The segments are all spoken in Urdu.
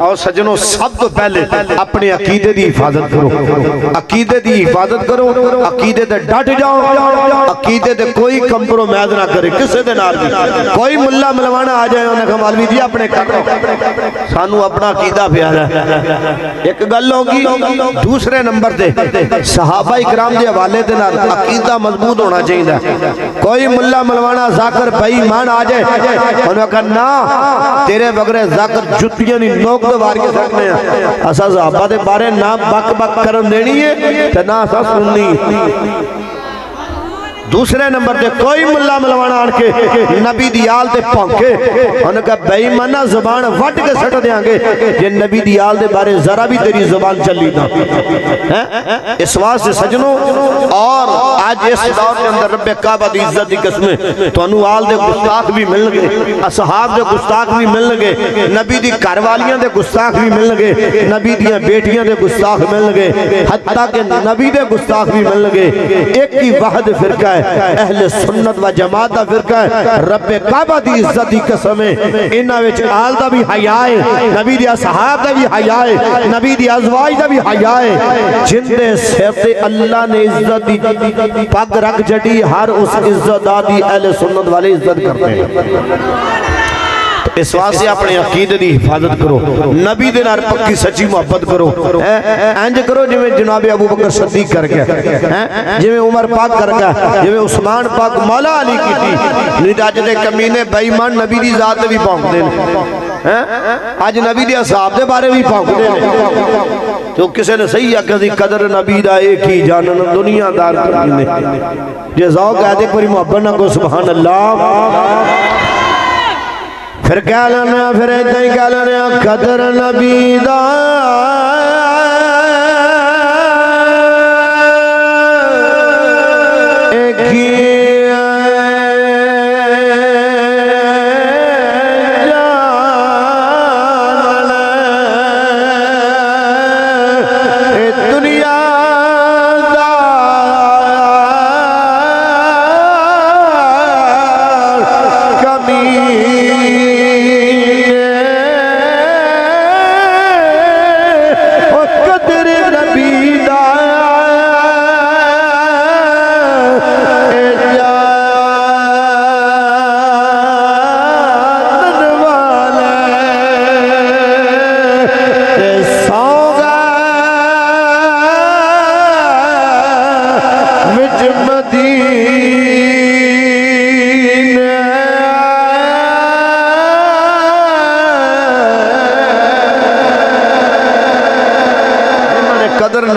اور سجنوں سب تو پہلے اپنے عقیدے دی حفاظت کرو، عقیدے دی حفاظت کرو، عقیدے دے ڈٹ جاؤ، عقیدے دے کوئی کمپرومائز نہ کرے کسے دے نال بھی۔ کوئی ملا ملوانا آ جائے انہیں کہا مولوی جی اپنے کرو، سانو اپنا عقیدہ پیارا ہے۔ ایک گل ہوگی۔ دوسرے نمبر دے صحابہ اکرام دے حوالے دے نال عقیدہ مضبوط ہونا چاہیے۔ کوئی ملا ملوانا ذاکر بے ایمان آ جائے انہوں نے کہا نا تیرے بغیر ذاکر جتیاں نہیں نوک دوار کے سکنے ہیں، اسا صحابہ دے بارے نہ بک بک کرن دینی ہے تے نہ اسا سننی ہے۔ دوسرے نمبر دے کوئی ملا ملوانا آن کے نبی دیال دے پھونکے انہوں نے کہا بے ایمانہ زبان وٹ کے سٹ دیاں گے یہ نبی دیال دے بارے ذرا بھی تیری زبان چلی نا۔ اس واسطے سجنوں اور آج اس دور کے اندر رب کعبہ دی عزت دی قسمیں تو انہوں آل دے گستاخ بھی ملن گے، اصحاب دے گستاخ بھی ملن گے، نبی دی کاروالیاں دے گستاخ بھی ملن گے، نبی دیاں بیٹیاں دے گستاخ ملن گے، حتیٰ کہ نبی دے گستاخ بھی ملن گے۔ ایک ہی واحد فرقہ ہے اہل سنت و جماعت دا فرقہ ہے، رب کعبہ دی عزت دی قسمیں انہاں وچ آل دا بھی حیا ہے، نبی دی اصحاب دا بھی حیا ہے، نبی دی ازواج دا بھی حیا ہے۔ جن دے سر تے اللہ نے عزت دی پگ رکھ جڑی ہر اس عزت دا دی اہل سنت والے عزت کرتے ہیں۔ اس واسطے اپنے عقیدے دی حفاظت کرو، نبی دے نال پکی سچی محبت کرو، انج کرو جویں جناب ابو بکر صدیق کر گیا، جویں عمر پاک کر گیا، جویں عثمان پاک مولا علی کی تھی۔ نہیں اج دے کمینے بے ایمان نبی دی ذات بھی پھونکدے نے، اج نبی دے اصحاب دے بارے بھی پھونکدے نے۔ تو کسے نے صحیح آکھیا قدر نبی دا ایک ہی جانن دنیا دار کرینے، جے ذوق ہے تے پوری محبت نہ کو سبحان اللہ۔ پھر کہہ لینا پھر ایدہ ہی کہہ لینا قدر نبی دا ایک ہی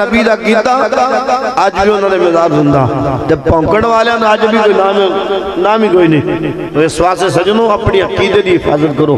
نبی دا کیتا آج بھی انہوں نے مزار زندہ جب پونکڑ والے ہیں آج بھی کوئی نام ہی کوئی نہیں۔ تو اس واسطے سجنوں اپنی عقیدے دی حفاظت کرو۔